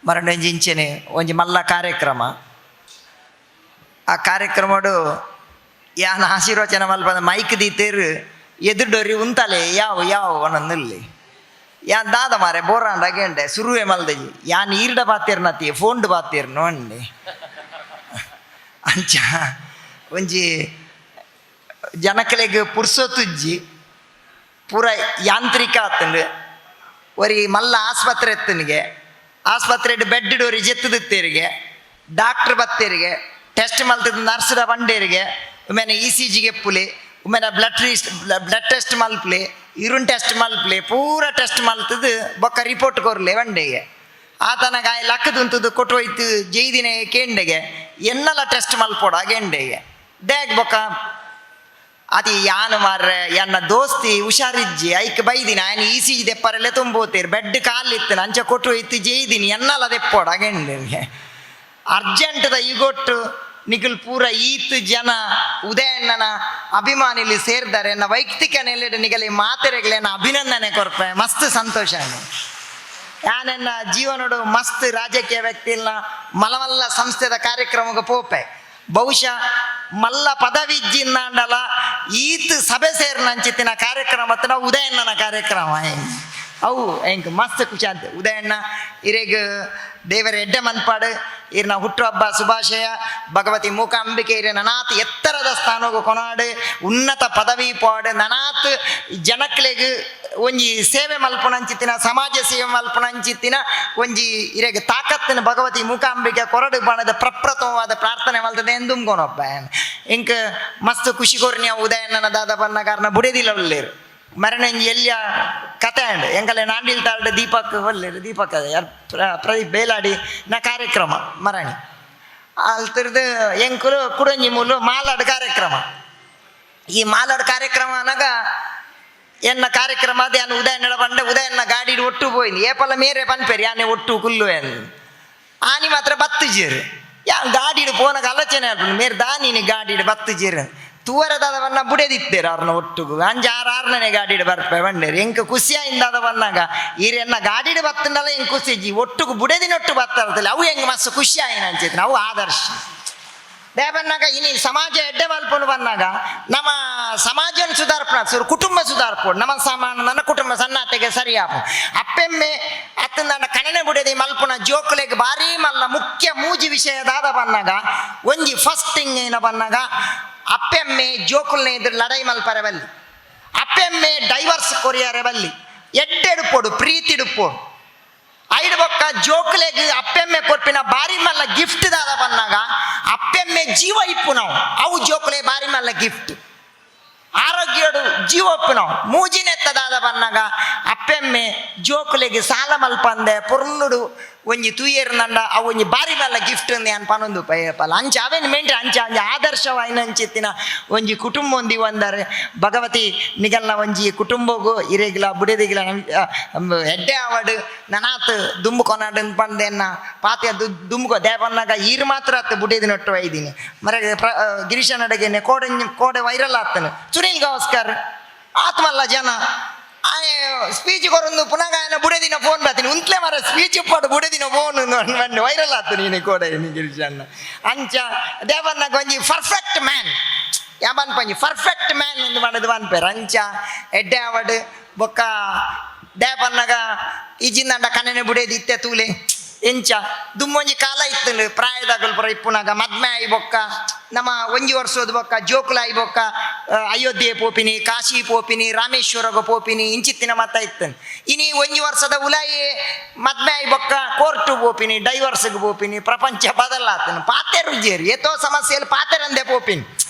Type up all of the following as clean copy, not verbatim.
ಮರಣಜಿಂಚನೆ ಒಂಜಿ ಮಲ್ಲ ಕಾರ್ಯಕ್ರಮ. ಆ ಕಾರ್ಯಕ್ರಮಡು ಯಾನ ಆಶೀರ್ವಚನ ಮಲ್ಪದ ಮೈಕ್ ದೀತೇರು ಎದುರ್ಡೋರಿ ಉಂತಲೆ ಯಾವ ಅನ್ನೊಂದಿಲ್ಲಿ ಯಾನ್ ದಾದ ಮಾರೆ ಬೋರಾಂಡ ಅಗೇಂಡೆ ಸುರುವೆ ಮಲ್ದಜಿ ಯಾನ್ ಈರ್ಡ ಬಾತೇರ್ನತಿ ಫೋಂಡ್ ಬಾತೇರ್ನು ಅಂಡೆ ಅಂಚ ಒಂಜಿ ಜನಕಲೆಗ್ ಪುರ್ಸೊತ್ತುಜ್ಜಿ ಪೂರ ಯಾಂತ್ರಿಕ ಆತಂಡು ಒರಿ ಮಲ್ಲ ಆಸ್ಪತ್ರೆ ಎತ್ತನಿಗೆ ಆಸ್ಪತ್ರೆಡ್ ಬೆಡ್ ಡೋರಿ ಜೆತ್ತದಿತ್ತೇರಿಗೆ ಡಾಕ್ಟ್ರ್ ಬತ್ತೇರಿಗೆ ಟೆಸ್ಟ್ ಮಲ್ತದ ನರ್ಸ್ರ ಬಂಡೇರಿಗೆ ಒಮ್ಮೆನೆ ECG ಪುಲಿ ಒಮ್ಮೆನೆ ಬ್ಲಡ್ ಟೆಸ್ಟ್ ಮಲ್ಪಲಿ ಯೂರಿನ್ ಟೆಸ್ಟ್ ಮಲ್ಪಲಿ ಪೂರ ಟೆಸ್ಟ್ ಮಲ್ತದು ಬೊಕ್ಕ ರಿಪೋರ್ಟ್ ಕೊರ್ಲಿ ಬಂಡೆಗೆ ಆತನಗ ಲಕ್ಕದುಂತದ್ದು ಕೊಟ್ಟು ಹೋಯ್ತು ಜೈದಿನ ಕೇಂಡೆಗೆ ಎನ್ನೆಲ್ಲ ಟೆಸ್ಟ್ ಮಲ್ಪೋಡ ಗೆಂಡೆಗೆ ದೇಗ್ ಬೊಕ್ಕ ಅದು ಯಾನು ಮಾರ್ರೆ ಎನ್ನ ದೋಸ್ತಿ ಹುಷಾರಿಜ್ಜಿ ಐಕ್ ಬೈದಿನ ಆಯ್ನ ECG ದೆಪ್ಪರೆಲ್ಲ ತುಂಬೋತೀರಿ ಬೆಡ್ ಕಾಲಿತ್ತು ಅಂಚೆ ಕೊಟ್ಟು ಹೋಯ್ತು ಜೈದಿನಿ ಎನ್ನಲ್ಲ ದೆಪ್ಪೋಡ ಗೆಂಡೆಗೆ ಅರ್ಜೆಂಟ್ದ ಈಗೊಟ್ಟು ನಿಖಿಲ್ ಪೂರ ಈತ್ ಜನ ಉದಯಣ್ಣನ ಅಭಿಮಾನಿಲಿ ಸೇರ್ದಾರೆ ಎನ್ನ ವೈಯಕ್ತಿಕ ನೆಲೆಡ್ ನಿಗಲಿ ಮಾತೆರೆಗಳನ್ನ ಅಭಿನಂದನೆ ಕೊರ್ಪೆ ಮಸ್ತ್ ಸಂತೋಷ. ಯಾನೆನ್ನ ಜೀವನೋಡು ಮಸ್ತ್ ರಾಜಕೀಯ ವ್ಯಕ್ತಿಲ್ನ ಮಲಮಲ್ಲ ಸಂಸ್ಥೆದ ಕಾರ್ಯಕ್ರಮಕ್ಕೆ ಪೋಪೆ ಬಹುಶಃ ಮಲ್ಲ ಪದವಿಜ್ಜಿಂದಾಂಡಲ ಈತ್ ಸಭೆ ಸೇರ್ನಂಚಿತ್ತಿನ ಕಾರ್ಯಕ್ರಮತ್ತಿನ ಉದಯಣ್ಣನ ಕಾರ್ಯಕ್ರಮ ಅವು ಹೆಂಗ್ ಮಸ್ತ್ ಖುಷಿ ಅಂತ. ಉದಯಣ್ಣ ಇರೇಗ ದೇವರ ಎಡ್ಡೆ ಮನ್ಪಾಡು ಇರ್ನ ಹುಟ್ಟುಹಬ್ಬ ಶುಭಾಶಯ. ಭಗವತಿ ಮೂಕಾಂಬಿಕೆ ಇರ ನನಾತ್ ಎತ್ತರದ ಸ್ಥಾನಗೂ ಕೊನಾಡು ಉನ್ನತ ಪದವಿ ಪಾಡು ನನಾತ್ ಜನಕ್ಲೆಗ್ ಒಂಜಿ ಸೇವೆ ಮಲ್ಪುನಂಚಿತ್ತಿನ ಸಮಾಜ ಸೇವೆ ಮಲ್ಪುನಂಚಿತ್ತಿನ ಒಂಜಿ ಇರೆಗ್ ತಾಕತ್ತಿನ ಭಗವತಿ ಮೂಕಾಂಬಿಕೆ ಕೊರಡು ಬಣದ ಪ್ರಪ್ರಥಮವಾದ ಪ್ರಾರ್ಥನೆ ಮಲ್ತದೆ ಎಂದುಮ್ಕೊನೊಬ್ಬ ಇಂಕ ಮಸ್ತ್ ಖುಷಿ ಕೊರ್ನಿಯ ಉದಯಣ್ಣನ ದಾದ ಬಣ್ಣ ಕಾರಣ ಬುಡೆದಿಲ್ಲ ಒಳ್ಳೇರು ಮರಣಂಜಿ ಎಲ್ಲಿಯ ಕತೆ ಅಂಡ್ ಎಂಕಲೆ ನಾಂಡಿಲ್ ತಾಳ್ಡೆ ದೀಪಕ್ ಒಳ್ಳೆರು ದೀಪಕ್ ಯಾರು ಪ್ರದೀಪ್ ಬೇಲಾಡಿ ನ ಕಾರ್ಯಕ್ರಮ ಮರಣಿ ಅಲ್ತಿರ್ದು ಎಂಕುಲು ಕುಡಂಜಿ ಮೂಲು ಮಾಲಾಡ್ ಕಾರ್ಯಕ್ರಮ. ಈ ಮಾಲಾಡ್ ಕಾರ್ಯಕ್ರಮ ಅನ್ನಾಗ ಎನ್ನ ಕಾರ್ಯಕ್ರಮ ಅದು ಯಾನು ಉದಯಣ್ಣ ಬಂಡೆ ಉದಯಣ್ಣ ಗಾಡಿ ಒಟ್ಟು ಪೋಯ್ನಿ ಏಪಲ ಮೇರೆ ಪನ್ಪೇರಿ ಯಾನೆ ಒಟ್ಟು ಕುಲ್ಲು ಎಂದು ಆನಿ ಮಾತ್ರ ಬತ್ತುಜೀರು ಯಾ ಗಾಡಿಡು ಪೋನಾಗ ಆಲೋಚನೆ ಆಗ್ಬೋದು ಮೇರೆ ದಾನಿನಿ ಗಾಡಿಡು ಬತ್ತುಜೀರು ತೂವರದಾದವನ್ನ ಬುಡೆದಿತ್ತೇರು ಅವ್ರನ್ನ ಒಟ್ಟುಗು ಅಂಜ ಆರನೇ ಗಾಡಿಡು ಬರ್ಪೆ ಬಂಡೇರು ಎಂಕ ಖುಷಿಯಿಂದ ಬಂದಾಗ ಈರೆನ್ನ ಗಾಡಿಡು ಬತ್ತಂಡಲ್ಲ ಹೆಂಗೆ ಖುಷಿಜ್ಜಿ ಒಟ್ಟುಗು ಬುಡೆದಿನೊಟ್ಟು ಬತ್ತಾರದಿಲ್ಲ ಅವು ಹೆಂಗೆ ಮಸ್ತ್ ಖುಷಿ ಆಯ್ನ ಅನ್ಸಿತ್ತು ಅವು ಆದರ್ಶ ದೇ ಬಂದಾಗ ಇನ್ನು ಸಮಾಜ ಎಡ್ಡೆ ಮಲ್ಪನು ಬಂದಾಗ ನಮ್ಮ ಸಮಾಜನ ಸುಧಾರ್ಪಣ ಸುರು ಕುಟುಂಬ ಸುಧಾರ್ಪೋಡು ನಮ್ಮ ಸಾಮಾನು ನನ್ನ ಕುಟುಂಬ ಸಣ್ಣತೆಗೆ ಸರಿಯಾಪು ಅಪ್ಪೆಮ್ಮೆ ಅತ್ತ ನನ್ನ ಕಣನೆ ಬುಡೆದಿ ಮಲ್ಪುನ ಜೋಕುಲೆಗೆ ಭಾರಿ ಮಲ್ಲ ಮುಖ್ಯ ಮೂಜಿ ವಿಷಯದಾದ ಬಂದಾಗ ಒಂಜಿ ಫಸ್ಟ್ ಥಿಂಗ್ ಏನ ಬಂದಾಗ ಅಪ್ಪೆಮ್ಮೆ ಜೋಕುಲ್ನೆ ಇದ್ರ ಲಡೈ ಮಲ್ಪರೆ ಬಲ್ಲಿ ಅಪ್ಪೆಮ್ಮೆ ಡೈವರ್ಸ್ ಕೊರಿಯರೆ ಬಲ್ಲಿ ಎಡ್ಡೆಡುಪೋಡು ಪ್ರೀತಿಡುಪೋಡು ಐಡು ಬೊಕ್ಕ ಜೋಕುಲೆಗ್ ಅಪ್ಪೆಮ್ಮೆ ಕೊರ್ಪಿನ ಬಾರಿ ಮಲ್ಲ ಗಿಫ್ಟ್ ದಾದ ಬಂದಾಗ ಅಪ್ಪೆಮ್ಮೆ ಜೀವ ಇಪ್ಪು ನಾವು ಅವು ಜೋಕುಲೆ ಬಾರಿ ಮಲ್ಲ ಗಿಫ್ಟ್ ಆರೋಗ್ಯಡು ಜೀವ ಇಪ್ಪು ನಾವು ಮೂಜಿನೆತ್ತದಾದ ಬಂದಾಗ ಅಪ್ಪೆಮ್ಮೆ ಜೋಕುಲೆಗೆ ಸಾಲ ಮಲ್ಪಂದೆ ಪುರ್ಲುಡು ಒಂಜಿ ತೂಯೇರು ನಂಡ ಅವು ಒಂಜಿ ಬಾರಿ ಮಲ್ಲ ಗಿಫ್ಟ್ ಅನ್ ಪನೊಂದು ಪಯಪಲ್ಲ ಅಂಚ ಅವೇನು ಮೇಂಟ್ರೆ ಅಂಚ ಅಂಚ ಆದರ್ಶವಾಯಿನಂಚಿತ್ತಿನ ಒಂಜಿ ಕುಟುಂಬ ಹೊಂದಿ ಒಂದರೆ ಭಗವತಿ ನಿಗಲ್ನ ಒಂಜಿ ಕುಟುಂಬಗೂ ಇರೆಗಿಲ ಬುಡೆದಿಗಿಲ ಎಡ್ಡೆ ಆವಡು ನನಾತ್ ದುಂಬು ಕೊನಾಡು ಪಂದೆನ್ನ ಪಾತ್ಯ ದುಂಬುಕೋ ದೇ ಬಂದಾಗ ಈರು ಮಾತ್ರ ಆತು ಬುಡೆದಿನೊಟ್ಟು ಒಯ್ದೀನಿ ಮರ ಗಿರೀಶನ ಅಡಗೆನೆ ಕೋಡೆ ವೈರಲ್ ಆಗ್ತಾನೆ ಸುನೀಲ್ ಗವಾಸ್ಕರ್ ಆತ್ಮಲ್ಲ ಜನ ಸ್ಪೀಚ್ ಕೊರೊಂದು ಪುನಃ ಬುಡೆದಿನ ಫೋನ್ ಬರ್ತೀನಿ ಉಂತ್ಲೆ ಮರ ಸ್ಪೀಚ್ ಇಪ್ಪಡು ಬುಡೆದಿನ ಫೋನ್ ವೈರಲ್ ಆತು ನೀನು ಕೋಡೆ ಗಿರೀಶನ್ನ ಅಂಚ ದೇವನ್ನಾಗ ಒಂಜಿ ಪರ್ಫೆಕ್ಟ್ ಮ್ಯಾನ್ ಯಾಬನ್ ಪಂಜಿ ಪರ್ಫೆಕ್ಟ್ ಮ್ಯಾನ್ ಎಂದು ಮಾಡೋದು ಅನ್ಪೇರು ಅಂಚ ಎಡ್ಡೆ ಅವಡು ಬೊಕ್ಕ ದೇವನ್ನಾಗ ಈಜಿಂದಂಡ ಕಣ್ಣನೆ ಬುಡೆದಿ ಇತ್ತೆ ತೂಲೆ ಎಂಚ ದುಮ್ಮೊಂಜಿ ಕಾಲ ಇತ್ತು ಪ್ರಾಯದಾಗಲ್ ಪುರ ಇಪ್ಪುನಾಗ ಮದ್ಮೆ ಆಯಿ ಬೊಕ್ಕ ನಮ್ಮ ಒಂಜಿ ವರ್ಷದ ಬೊಕ್ಕ ಜೋಕುಲ ಆಯಿ ಬೊಕ್ಕ ಅಯೋಧ್ಯೆ ಪೋಪಿನಿ ಕಾಶಿ ಪೋಪಿನಿ ರಾಮೇಶ್ವರಗ ಪೋಪಿನಿ ಇಂಚಿತ್ತಿನ ಮತ ಇತ್ತನ್ ಇನಿ ಒಂಜಿ ವರ್ಷದ ಉಲಾಯಿ ಮದ್ಮೆ ಆಯಿ ಬೊಕ್ಕ ಕೋರ್ಟು ಪೋಪಿನಿ ಡೈವರ್ಸ್ಗೆ ಪೋಪಿನಿ ಪ್ರಪಂಚ ಬದಲಾತನು ಪಾತೆ ರುಜೇರಿ ಎತ್ತೋ ಸಮಸ್ಯೆಯಲ್ಲಿ ಪಾತೆರಂದೆ ಪೋಪಿನಿ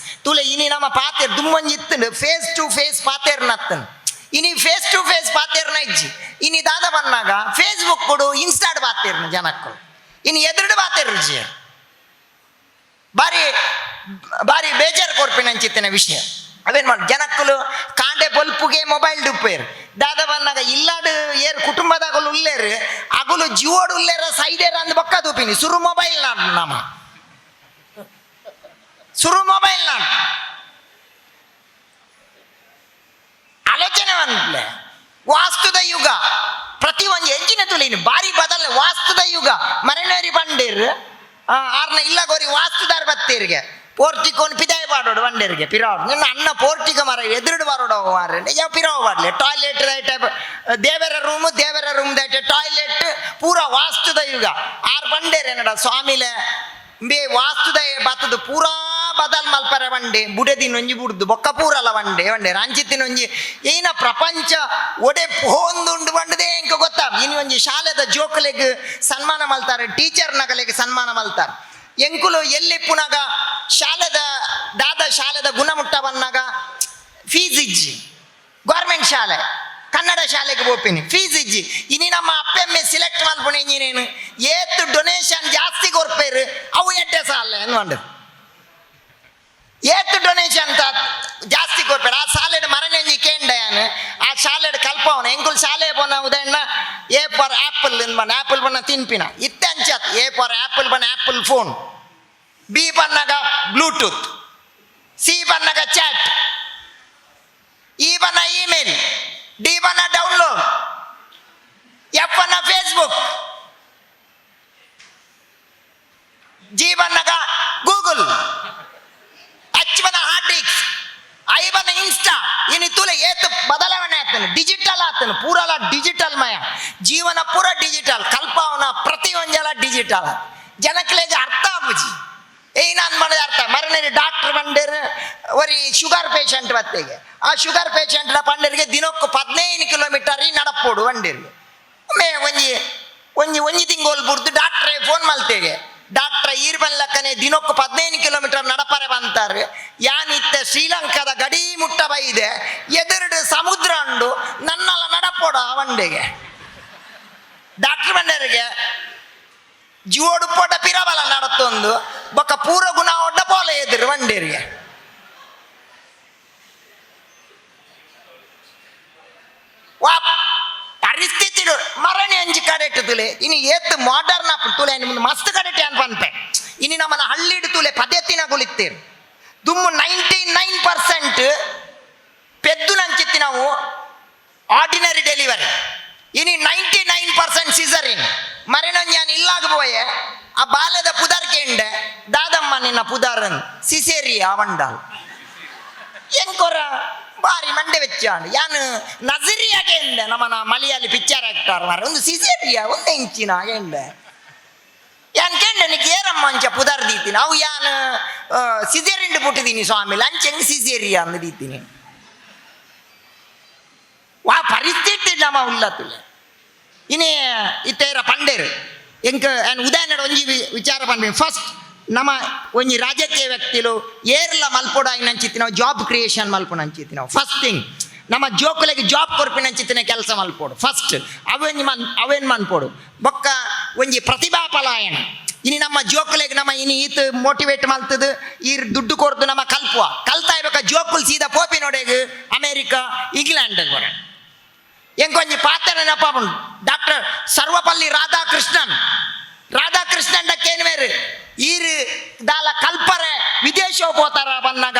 ತುಲೆ ಇನಿ ನಮ್ಮ ಪಾತೆರ್ ದುಮ್ಮೊಂಜಿ ಇತ್ತು ಫೇಸ್ ಟು ಫೇಸ್ ಪಾತೆರ್ನತ್ತನ್ ಇನಿ ಫೇಸ್ ಟು ಫೇಸ್ ಪಾತೇರ್ನ ಇಜ್ಜಿ ಇನಿ ದಾದ ಬಂದಾಗ ಫೇಸ್ಬುಕ್ ಕೊಡು ಇನ್ಸ್ಟಾಡ್ ಬಾತೇರ್ನ ಜನಕ್ಕಳು ಇನ್ನು ಎದುರುಡು ಬಾತೇರು ಬಾರಿ ಬಾರಿ ಬೇಜಾರು ಕೊರ್ಪಿನಂಚಿತ್ತಿನ ವಿಷಯ ಅವೇನು ಮಾಡಿ ಜನಕ್ಕಳು ಕಾಂಡೆ ಬಲ್ಪುಗೆ ಮೊಬೈಲ್ ಡುಪ್ಪೇರು ದಾದ ಬಂದಾಗ ಇಲ್ಲಾಡು ಏರ್ ಕುಟುಂಬದಾಗಲು ಉಲ್ಲೇರು ಅಗಲು ಜಿಯೋಡು ಉಲ್ಲೇರ ಸೈಡೇರ ಅಂದ್ ಬೊಕ್ಕ ದೂಪಿನಿ ಸುರು ಮೊಬೈಲ್ ನಾನು ನಮ್ಮ ಸುರು ಮೊಬೈಲ್ ನಾನು ಆಲೋಚನೆ ಬಂದ್ಲೆ ವಾಸ್ತುದ ಯುಗ ಪ್ರತಿ ಒಂದು ಎಂಜಿನ ತುಳಿನಿ ಬಾರಿ ಬದಲ ವಾಸ್ತುದ ಯುಗ ಬತ್ತೀರ್ ಆರ್ನ ಇಲ್ಲ ಗೋರಿ ವಾಸ್ತುದಾರ್ ಬತ್ತೀರ್ಗೆ ಪೋರ್ಟಿಕೋನ್ ಪಿದಾಯ ಪಾಡೋಡು ಬಂಡೇರಿಗೆ ಪಿರಾವಡು ನಿನ್ನ ಅನ್ನ ಪೋರ್ಟಿಕ ಮರ ಎದುರುಡು ಬರೋಡು ಮಾರ ಯಾವ ಪಿರಾವ ಬಾಡ್ಲಿ ಟಾಯ್ಲೆಟ್ ಟೈಪ್ ದೇವರ ರೂಮ್ ದೈಟೆ ಟಾಯ್ಲೆಟ್ ಪೂರ ವಾಸ್ತುದ ಯುಗ ಆರು ಬಂಡೇರೆ ನಡ ಸ್ವಾಮಿಲೆ ಬೇ ವಾಸ್ತುದ ಬತ್ತದು ಪೂರಾ ಬದಲ್ ಮಲ್ಪರ ಬಂಡೆ ಬುಡೆದಿನ ಒಂಜಿ ಬುಡ್ದು ಬೊಕ್ಕ ಪೂರಲ್ಲ ಬಂಡೆ ರಂಜಿತ್ತಿನ ಒಂಜಿ ಏನ ಪ್ರಪಂಚ ಒಡೆ ಹೊಂದುಂಡು ಬಂಡದೆ ಎಂಕ ಗೊತ್ತಾ ಇನ್ನು ಒಂಜಿ ಶಾಲೆದ ಜೋಕಲೆಗ್ ಸನ್ಮಾನ ಮಲ್ತಾರೆ ಟೀಚರ್ ನಗಲೆಗೆ ಸನ್ಮಾನ ಮಲ್ತಾರೆ ಎಂಕುಲು ಎಲ್ಲಿ ಪುನಗ ಶಾಲೆದ ಗುಣಮಟ್ಟ ಬಂದಾಗ ಫೀಸ್ ಇಜ್ಜಿ ಗೌರ್ಮೆಂಟ್ ಶಾಲೆ ಕನ್ನಡ ಶಾಲೆಗೆ ಹೋಗ್ತೀನಿ ಫೀಸ್ ಇಜ್ಜಿ ಇನ್ನು ನಮ್ಮ ಅಪ್ಪೆಮ್ಮೆ ಸಿಲೆಕ್ಟ್ ಮಲ್ಪುಣ ಇಂಜಿನೇನು ಏತು ಡೊನೇಷನ್ ಜಾಸ್ತಿ ಕೊರ್ಪೇರು ಅವು ಎಡ್ಡೆ ಸಾಲ ಅನ್ವಂಡು ಏತು ಡೊನೇಷನ್ ಅಂತ ಜಾಸ್ತಿ ಕೊಡ್ಬೇಡ ಆ ಶಾಲೆಡ್ ಮರನೆಂಜಿ ಕೇಂಡಯಾನು ಆ ಶಾಲೆಡ್ ಕಲ್ಪವನ ಎಂಕುಲ್ ಶಾಲೆ ಪೋನ ಉದಾಹರಣ ಎ ಫಾರ್ ಆಪಲ್ ಬಣ್ಣ ಆಪಲ್ ಬಣ್ಣ ತಿನ್ಪಿನ ಇತ್ತಂಚತ್ ಎ ಫಾರ್ ಆಪಲ್ ಬಣ್ಣ ಆಪಲ್ ಫೋನ್ ಬಿ ಬಣ್ಣಗ ಬ್ಲೂಟೂತ್ ಸಿ ಬಣ್ಣಗ ಚಾಟ್ ಇ ಬಣ್ಣ ಇಮೇಲ್ ಡಿ ಬಣ್ಣ ಡೌನ್ಲೋಡ್ ಎಫ್ ಬಣ್ಣ ಫೇಸ್ಬುಕ್ ಜಿ ಬಣ್ಣಗ ಗೂಗಲ್ ಬನ ಹಾರ್ಡ್ ಡಿಸ್ಕ್ ಐ ಬನ ಇನ್ಸ್ಟಾ ಇನ್ನು ತುಲೆ ಏತು ಬದಲಾವಣೆ ಆಗ್ತಾನೆ ಡಿಜಿಟಲ್ ಆಗ್ತಾನೆ ಪೂರಲ್ಲ ಡಿಜಿಟಲ್ ಮಯ ಜೀವನ ಪೂರ ಡಿಜಿಟಲ್ ಕಲ್ಪವನ ಪ್ರತಿಯೊಂದೆಲ್ಲ ಡಿಜಿಟಲ್ ಜನಕ್ಲೆಗೆ ಅರ್ಥ ಆಗುಜಿ ನಾನು ಮಾಡಿದ ಅರ್ಥ ಮರನೇರಿ ಡಾಕ್ಟರ್ ಬಂಡೇರು ಒರಿ ಶುಗರ್ ಪೇಷಂಟ್ ಬತ್ತೆಗೆ ಆ ಶುಗರ್ ಪೇಷಂಟ್ನ ಪಂಡರಿಗೆ ದಿನಕ್ಕೂ 15 ಕಿಲೋಮೀಟರ್ ನಡಪೋಡು ಬಂಡೇರಿಗೆ ಒಮ್ಮೆ ಒಂಜಿ ತಿಂಗೋಲ್ ಬುಡ್ದು ಡಾಕ್ಟ್ರೇ ಫೋನ್ ಮಲ್ತೆಗೆ ಡಾಕ್ಟ್ರ ಈರ್ಬನ್ ಲೆಕ್ಕನೆ ದಿನಕ್ಕೂ 15 ಕಿಲೋಮೀಟರ್ ನಡಪರೆ ಬಂತಾರೆ ಯಾನಿತ್ತ ಶ್ರೀಲಂಕಾದ ಗಡಿ ಮುಟ್ಟ ಬೈದೆ ಎದುರುಡು ಸಮುದ್ರ ಉಂಡು ನನ್ನೆಲ್ಲ ನಡಪೋಡ ಬಂಡೆಗೆ ಡಾಕ್ಟರ್ ಬಂಡೇರಿಗೆ ಜೀವೋಡು ಪೋಟ ಪಿರಬಲ ನಡತ್ತೊಂದು ಬೊಕ್ಕ ಪೂರ ಗುಣ ಒಡ್ಡ ಪೋಲ ಎದುರು ಬಂಡೇರಿಗೆ ವಾ ಪರಿಸ್ಥಿತಿ ಮರಣಿ ಅಂಜಿ ಕಡೆಟ್ಟು ತುಲೆ ಇನ್ನು ಏತ್ ಮಾಡರ್ನ್ ಆಪ್ ತುಲೆ ಮುಂದೆ ಮಸ್ತ್ ಕಡೆಟೆ ಅನ್ ಪನ್ಪೆ ಇನ್ನು ನಮ್ಮನ್ನ ಹಳ್ಳಿಡು ತುಲೆ ಪದ್ಧತಿನ ಗುಳಿತ್ತೇರು ದುಮ್ಮು 99% ಪೆದ್ದು ನಂಚಿತ್ತಿ ನಾವು ಆರ್ಡಿನರಿ ಡೆಲಿವರಿ ಇನ್ನು 99% ಸಿಸರಿನ್ ಮರೆನೊಂದು ನಾನು ಇಲ್ಲಾಗಬೋಯೆ ಆ ಬಾಲ್ಯದ ಪುದಾರ್ಕೆಂಡೆ ದಾದಮ್ಮ ನಿನ್ನ ಪುದಾರನ್ ಸಿಸೇರಿಯ ಅವಂಡಾಲ್ ಎಂಕೊರ ಬಾರಿ ಮಂಡೆ ವೆಚ್ಚಾಂಡು ಯಾನು ನಜರಿಯಾಗೆ ಎಂದೆ ನಮ್ಮನ ಮಲಯಾಳಿ ಪಿಕ್ಚರ್ ಆಕ್ಟರ್ ಮಾರ ಒಂದು ಸಿಸೇರಿಯ ಒಂದು ಇಂಚಿನ ಎಂಡೆ ಯಾನ್ ಕೆಂಡೆ ನಿಕ್ ಏರಮ್ಮ ಅಂಚ ಪುದರ್ ದೀತೀನಿ ಅವು ಯಾನು ಸಿಸೇರಿಂಡು ಪುಟ್ಟಿದೀನಿ ಸ್ವಾಮಿ ಲಂಚಂಗ್ ಸಿಸೇರಿಯ ಅಂದು ದೀತೀನಿ ವಾ ಪರಿಸ್ಥಿತಿ ನಮ್ಮ ಉಲ್ಲತ್ತುಲೆ ಇನ್ನೇ ಇತ್ತೇರ ಪಂಡೇರು ಎಂಕ ಉದಾಹರಣೆ ಒಂಜಿ ವಿಚಾರ ಪಂಡ ಫಸ್ಟ್ ನಮ್ಮ ಒಂಜಿ ರಾಜಕೀಯ ವ್ಯಕ್ತಿಲು ಏರ್ಲ ಮಲ್ಪೋಡ ಇನ್ನಂಚಿತ್ತಿ ನಾವು ಜಾಬ್ ಕ್ರಿಯೇಷನ್ ಮಲ್ಪೋಣ ಅಂಚಿತ್ತಿ ನಾವು ಫಸ್ಟ್ ಥಿಂಗ್ ನಮ್ಮ ಜೋಕುಲೆಗೆ ಜಾಬ್ ಕೊರ್ಪಿನ ಅಂಚಿತ್ತಿನ ಕೆಲಸ ಮಲ್ಪೋಡು ಫಸ್ಟ್ ಅವೇನು ಮನ್ಪೋಡು ಬೊಕ್ಕ ಒಂಜಿ ಪ್ರತಿಭಾ ಪಲಾಯನ ಇನ್ನು ನಮ್ಮ ಜೋಕುಲೆಗೆ ನಮ್ಮ ಇನ್ನು ಈತ್ ಮೋಟಿವೇಟ್ ಮಲ್ತದು ಈ ದುಡ್ಡು ಕೊರ್ದು ನಮ್ಮ ಕಲ್ಪುವ ಕಲ್ತಾ ಇರ್ಬೇಕ ಜೋಕುಲ್ ಸೀದಾ ಪೋಪಿನೊಡೆಗೆ ಅಮೇರಿಕಾ ಇಂಗ್ಲೆಂಡ್ ಬರ ಎಂಕೊಂಜಿ ಪಾತ್ರ ನೆನಪ ಡಾಕ್ಟರ್ ಸರ್ವಪಲ್ಲಿ ರಾಧಾಕೃಷ್ಣನ್ ಡಕ್ಕೇನು ಬೇರೆ ಈರು ದಾಲ ಕಲ್ಪರೆ ವಿದೇಶ ಪೋತಾರ ಬನ್ನಾಗ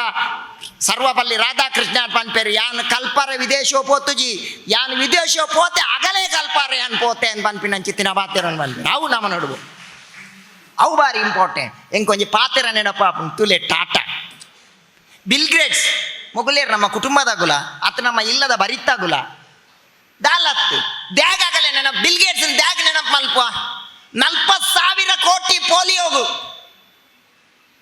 ಸರ್ವಪಲ್ಲಿ ರಾಧಾಕೃಷ್ಣ ಪನ್ಪೇರು ಯಾನ್ ಕಲ್ಪರೆ ವಿದೇಶ ಪೋತುಜಿ ಯಾನ್ ವಿದೇಶ ಪೋತೆ ಅಗಲೇ ಕಲ್ಪಾರೆ ಅನ್ ಪೋತೆ ಅನ್ ಪನ್ಪಿನ ಚಿತ್ತಿನ ಪಾತೆರನ್ ಬಂದ್ವಿ ಅವು ನಮ್ಮ ನೋಡುವು ಅವು ಬಾರಿ ಇಂಪಾರ್ಟೆಂಟ್ ಎಂಕೊಂಜಿ ಪಾತೆರ ನೆನಪ ತುಲೆ ಟಾಟಾ ಬಿಲ್ ಗೇಟ್ಸ್ ಮೊಗಲೇರು ನಮ್ಮ ಕುಟುಂಬದಾಗುಲ ಅತ್ ನಮ್ಮ ಇಲ್ಲದ ಬರಿತಾಗುಲ ದಾಲತ್ತು ದ್ಯಾಗ್ ಆಗಲೇ ನೆನಪು ಬಿಲ್ ಗೇಟ್ಸ್ ದ್ಯಾಗ್ ನೆನಪು ಮಲ್ಪ 40,000 ಕೋಟಿ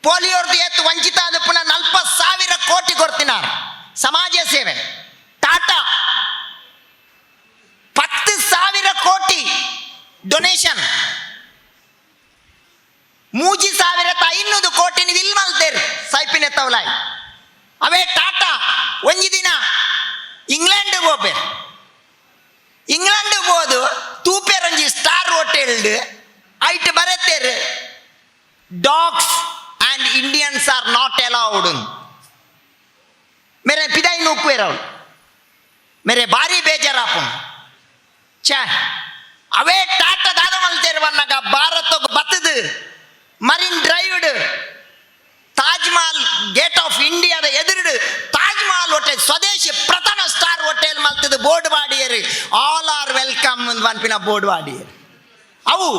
ಪೋಲಿಯೋರ್ದು ಎತ್ತು ವಂಚಿತ ಆದ ಪುನಃ 40,000 ಕೋಟಿ ಕೊಡ್ತಿನಾರ ಸಮಾಜ ಸೇವೆ ಟಾಟಾ 10,000 ಕೋಟಿ ಡೊನೇಷನ್ 3,500 ಕೋಟಿ ನೀವು ಇಲ್ಲಿ ಮಲ್ತೇರು ಸೈಪಿನ ತವಲಾಯ್ ಅವೇ ಟಾಟಾ ಒಂಜಿ ದಿನ ಇಂಗ್ಲೆಂಡ್ ಹೋಗ್ಬೇರು ಇಂಗ್ಲೆಂಡ್ ಹೋದು ತೂಪೇರಂಜಿ ಸ್ಟಾರ್ ಹೋಟೆಲ್ಡ್ ಐಟ್ ಬರತ್ತೇರು dogs and Indians are not allowed ಮೇರೆ ಪಿದಾಯಿ ನೂಕುವೇರವ್ರು ಮೇರೆ ಭಾರಿ ಬೇಜಾರಾಪು ಛೇ ಅವೇ ಟಾಟಾ ದಾದ ಮಲ್ತೇರು ಬನ್ನಾಗ ಭಾರತ ಬತ್ತದು ಮರಿನ್ ಡ್ರೈವ್ಡ್ ತಾಜ್ ಮಹಲ್ ಗೇಟ್ ಆಫ್ ಇಂಡಿಯಾದ ಎದುರುಡು ತಾಜ್ ಮಹಲ್ ಹೋಟೆಲ್ ಸ್ವದೇಶಿ ಪ್ರಥಮ ಸ್ಟಾರ್ ಹೋಟೆಲ್ ಮಲ್ತದು ಬೋರ್ಡ್ ಬಾಡಿಯರು ಆಲ್ ಆರ್ ವೆಲ್ಕಮ್ ಪನ್ಪಿನ ಬೋರ್ಡ್ ಬಾಡಿಯರು ಅವು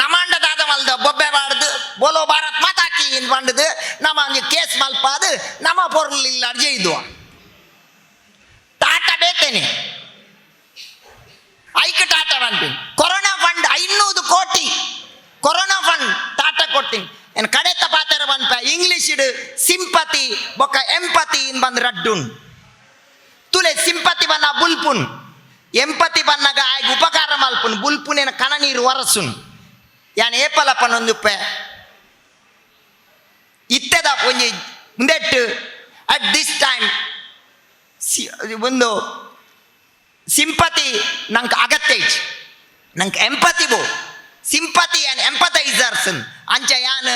ನಮಾಂಡ ದಾದ ಮಲ್ದ ಬೊಬ್ಬೆ ಬಾಡ್ದು ಬೋಲೋ ಭಾರತ್ ಮಾತಾಕಿ ಇನ್ ಬಂಡದು ನಮ್ಮ ಕೇಸ್ ಮಲ್ಪಾದು ನಮ್ಮ ಪೊರ್ಲು ಇಲ್ಲ ಅರ್ಜೆ ಇದು ಟಾಟಾ ಬೇತೇನೆ ಐಕ್ ಟಾಟಾ ಬಂತೀನಿ ಕೊರೋನಾ ಫಂಡ್ 500 ಕೋಟಿ ಕೊರೋನಾ ಫಂಡ್ ಟಾಟಾ ಕೊಡ್ತೀನಿ ಏನು ಕಡೆತ ಪಾತ್ರ ಬಂಪ ಇಂಗ್ಲಿಷ್ ಸಿಂಪತಿ ಬೊಕ್ಕ ಎಂಪತಿ ಇನ್ ಬಂದು ರಡ್ಡುನ್ ತುಲೆ ಸಿಂಪತಿ ಬನ್ನ ಬುಲ್ಪುನ್ ಎಂಪತಿ ಬನ್ನಗ ಆಯ್ಗೆ ಉಪಕಾರ ಮಲ್ಪುನ್ ಬುಲ್ಪುನೇನ ಕಣ ನೀರು ಒರಸುನ್ ಯಾನ್ ಏಪಲಪ್ಪನೊಂದುಪ್ಪೆ ಇತ್ತದ ಒಂಜಿ ಮುಂದೆಟ್ಟು ಅಟ್ ದಿಸ್ ಟೈಮ್ ಒಂದು ಸಿಂಪತಿ ನಂಗೆ ಅಗತ್ಯ ಐತಿ ನಂಗೆ ಎಂಪತಿ ಬೋ ಸಿಂಪತಿ ಆ್ಯಂಡ್ ಎಂಪತೈಸರ್ಸ್ ಅಂಚ ಯಾನ್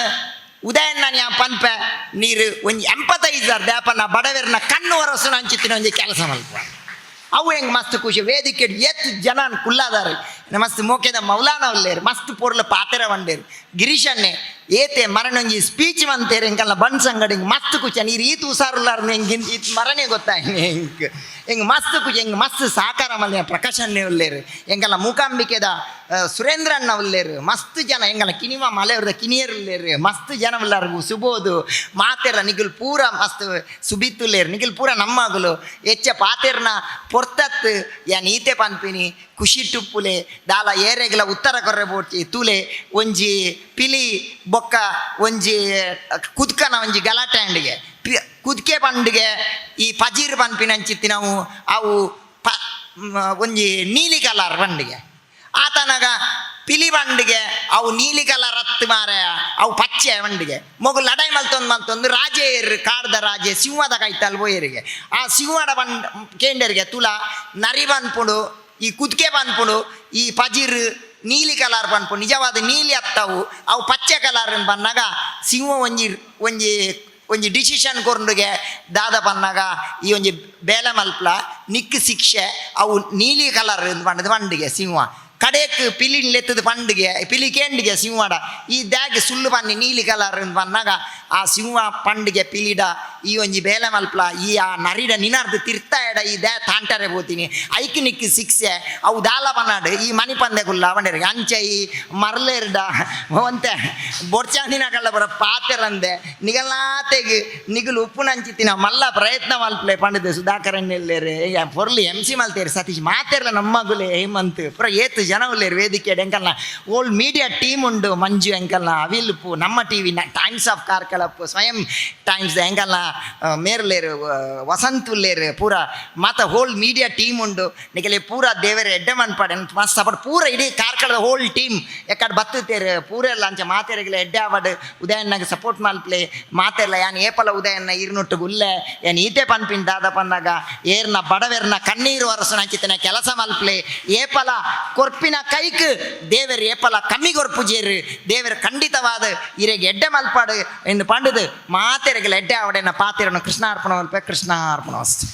ಉದಯನ್ನ ಯಾ ಪನ್ಪ ನೀರು ಒಂಜಿ ಎಂಪತೈಸರ್ ದ್ಯಾಪನ ಬಡವೆರ್ನ ಕಣ್ಣು ಒರಸುನ ಅಂಚಿತ್ತಿನ ಒಂಜಿ ಕೆಲಸ ಮಲ್ಪ ಅವು ಹೆಂಗೆ ಮಸ್ತ್ ಖುಷಿ ವೇದಿಕೆ ಎತ್ತು ಜನ ಕುಲ್ಲಾದಾರೆ ಮಸ್ತ್ ಮೋಕೆದ ಮೌಲಾನ ಉಲ್ಲೇರು ಮಸ್ತ್ ಪೊರ್ಲು ಪಾತೆರ ಬಂಡೇರು ಗಿರೀಶನ್ನೇ ಏತೆ ಮರಣೊಂಜಿ ಸ್ಪೀಚ್ ಮಂತೇರು ಹೆಂಗಲ್ಲ ಬನ್ಸ್ ಅಂಗಡಿ ಹಿಂಗೆ ಮಸ್ತ್ ಖುಷಿ ನೀರು ಈತು ಉಸಾರುಲ್ಲಾರ್ದು ಹೆಂಗೆ ಇದು ಮರನೇ ಗೊತ್ತಾಯ್ನೆ ಹೆಂಗೆ ಮಸ್ತ್ ಖುಷಿ ಹೆಂಗೆ ಮಸ್ತ್ ಸಾಕಾರ ಮಲ್ಯ ಪ್ರಕಾಶನ್ನೇ ಉಲ್ಲೇರು ಹೆಂಗಲ್ಲ ಮೂಕಾಂಬಿಕೆದ ಸುರೇಂದ್ರಣ್ಣ ಉಲ್ಲೇರು ಮಸ್ತ್ ಜನ ಹೆಂಗಲ್ಲ ಕಿನಿಮ ಮಲೆಯವ್ರದ ಕಿನಿಯರು ಉಲ್ಲೇರು ಮಸ್ತ್ ಜನ ಉಲ್ಲಾರ್ಗು ಸುಬೋದು ಮಾತೆರ ನಿಗುಲ್ ಪೂರ ಮಸ್ತ್ ಸುಬಿತ್ತುಲ್ಲೇರು ನಿಗುಲ್ ಪೂರ ನಮ್ಮಗುಲು ಹೆಚ್ಚ ಪಾತೆರ್ನ ಪೊರ್ತತ್ ಯಾನ್ ಈತೆ ಪನ್ಪಿನಿ ಖುಷಿ ಟುಪ್ಪುಲೆ ದಾಲ ಏರೆಗ್ಲ ಉತ್ತರ ಕೊರ್ರೆ ಬೋಡ್ತಿ ತೂಲೆ ಒಂಜಿ ಪಿಲಿ ಬೊಕ್ಕ ಒಂಜಿ ಕುದ್ಕನ ಒಂಜಿ ಗಲಾಟೆ ಅಂಡಿಗೆ ಕುದ್ಕೆ ಪಂಡಿಗೆ ಈ ಪಜೀರ್ ಪನ್ಪಿನಂಚಿತ್ತಿ ನಾವು ಅವು ಒಂಜಿ ನೀಲಿ ಕಲರ್ ಬಂಡಿಗೆ ಆತನಾಗ ಪಿಲಿ ಬಂಡಿಗೆ ಅವು ನೀಲಿ ಕಲರ್ ಹತ್ತು ಮಾರ ಅವು ಪಚ್ಚೆ ಬಂಡಿಗೆ ಮಗು ಲಡೈ ಮಲ್ತೊಂದು ರಾಜೇರ್ ಕಾಡ್ದ ರಾಜೆ ಸಿಂಹದ ಕೈತಲ್ ಬೋಯರಿಗೆ ಆ ಸಿಂಹದ ಬಂಡ್ ಕೇಂಡರಿಗೆ ತುಲ ನರಿ ಬಂದ್ಪುಡು ಈ ಕುದ್ಕೆ ಬಂದ್ಪುಡು ಈ ಪಜೀರ್ ನೀಲಿ ಕಲರ್ ಬಂದ್ಪುಡು ನಿಜವಾದ ನೀಲಿ ಹತ್ತವು ಅವು ಪಚ್ಚೆ ಕಲರ್ ಬಂದಾಗ ಸಿಂಹ ಒಂಜಿ ಒಂಜಿ ಡಿಸಿಷನ್ ಕೊರ್ಂಡುಗೆ ದಾದ ಪನ್ನಾಗ ಈ ಒಂಜಿ ಬೇಲೆ ಮಲ್ಪಲ ನಿಕ್ ಶಿಕ್ಷೆ ಅವು ನೀಲಿ ಕಲರ್ ಪಂಡದು ಪಂಡಿಗೆ ಸಿಂಹ ಕಡೆಕ್ ಪಿಲಿನ್ ಲೆತ್ತದ ಪಂಡಿಗೆ ಪಿಲಿ ಕೇಂಡಿಗೆ ಸಿಂಹಡ ಈ ದ್ಯಾಗ್ ಸುಳ್ಳು ಪನ್ನಿ ನೀಲಿ ಕಲರ್ ಪನ್ನಾಗ ಆ ಸಿಂಹ ಪಂಡಿಗೆ ಪಿಲಿಡ ಈ ಒಂಜಿ ಬೇಲೆ ಮಲ್ಪಲ ಈ ಆ ನರಿಡ ನಿನಾರ್ದು ತಿರ್ತಾ ಎಡ ಈ ದ್ಯಾ ತಾಂಟರೆ ಹೋತೀನಿ ಐಕ್ ನಿಕ್ಕಿ ಶಿಕ್ಷೆ ಅವು ದಾಲ ಪನ್ನಾಡು ಈ ಮನಿ ಪಂದೆಗುಲ್ಲ ಬಂಡೇರಿಗೆ ಅಂಚೆ ಈ ಮರ್ಲೇರ್ಡ ಒಂತೆ ಬೊಡ್ಚಾಂದಿನ ಕಳ್ಳ ಬರ ಪಾತೆರಂದೆ ನಿಗಲ್ನಾತೆಗೆ ನಿಗುಲು ಉಪ್ಪು ನಂಚಿತ್ತಿನ ಮಲ್ಲ ಪ್ರಯತ್ನ ಮಲ್ಪಲೆ ಪಂಡಿದೆ ಸುಧಾಕರಣ್ಣೆಲ್ಲೇರೆ ಪೊರ್ಲಿ MC ಮಲ್ತೇರಿ ಸತೀಶ್ ಮಾತೆರ್ಲ ನಮ್ಮಗುಲೆ ಹೇಮಂತ್ ಪುರ ಏತು ಜನ ಉಲ್ಲೇರು ವೇದಿಕೆ ಎಂಕಲ್ನ ಓಲ್ಡ್ ಮೀಡಿಯಾ ಟೀಮ್ ಉಂಡು ಮಂಜು ಎಂಕಲ್ನ ಅವಿಲ್ಪು ನಮ್ಮ ಟಿವಿ ಟೈಮ್ಸ್ ಆಫ್ ಕಾರ್ಕಳಪ್ಪು ಸ್ವಯಂ ಟೈಮ್ಸ್ ಎಂಕಲ್ನ ಮೇರ್ಲೇರು ವಸಂತ್ ಉಲ್ಲೇರು ಪೂರ ಮಾತ ಹೋಲ್ ಮೀಡಿಯಾ ಟೀಮ್ ಉಂಡು ನಿಗಲೆ ಪೂರ ದೇವರೇ ಎಡ್ಡೆ ಮನ್ಪಾಡೆ ಮಸ್ತ್ ಸಪಟ್ ಪೂರ ಇಡೀ ಕಾರ್ಕಳದ ಹೋಲ್ ಟೀಮ್ ಎಕ್ಕಡೆ ಬತ್ತುತ್ತೇರು ಪೂರ ಎಲ್ಲ ಅಂಚೆ ಮಾತೆರೆಗ್ಲ ಎಡ್ಡೆ ಆವಡ್ ಉದಯನ್ನಾಗ ಸಪೋರ್ಟ್ ಮಲ್ಪ್ಲೆ ಮಾತೆರ್ಲ ಯಾನ್ ಏಪಲ ಉದಯನ್ನ ಇರ್ನುಟ್ಟು ಗುಲ್ಲೆ ಏನ್ ಈತೆ ಪನ್ಪಿನ್ ದಾದ ಪನ್ನಾಗ ಏರ್ನ ಬಡವೆರ್ನ ಕಣ್ಣೀರು ಒರಸನ ಅಂಚಿತನ ಕೆಲಸ ಮಲ್ಪ್ಲೆ ಏಪಲ ಕೊರ್ಪಿನ ಕೈಕ್ ದೇವರು ಏಪಲ ಕಮ್ಮಿ ಕೊರ್ಪುಜೇರು ದೇವರು ಖಂಡಿತವಾದ ಇರೆಗೆ ಎಡ್ಡೆ ಮಲ್ಪಾಡು ಎಂದು ಪಂಡದು ಮಾತೆರೆಗೆ ಎಡ್ಡೆ ಆವಡೆನ ಪಾತೆರನ್ನು ಕೃಷ್ಣಾರ್ಪಣ ಮಲ್ಪೆ ಕೃಷ್ಣಾರ್ಪಣ ವಸ್ತು.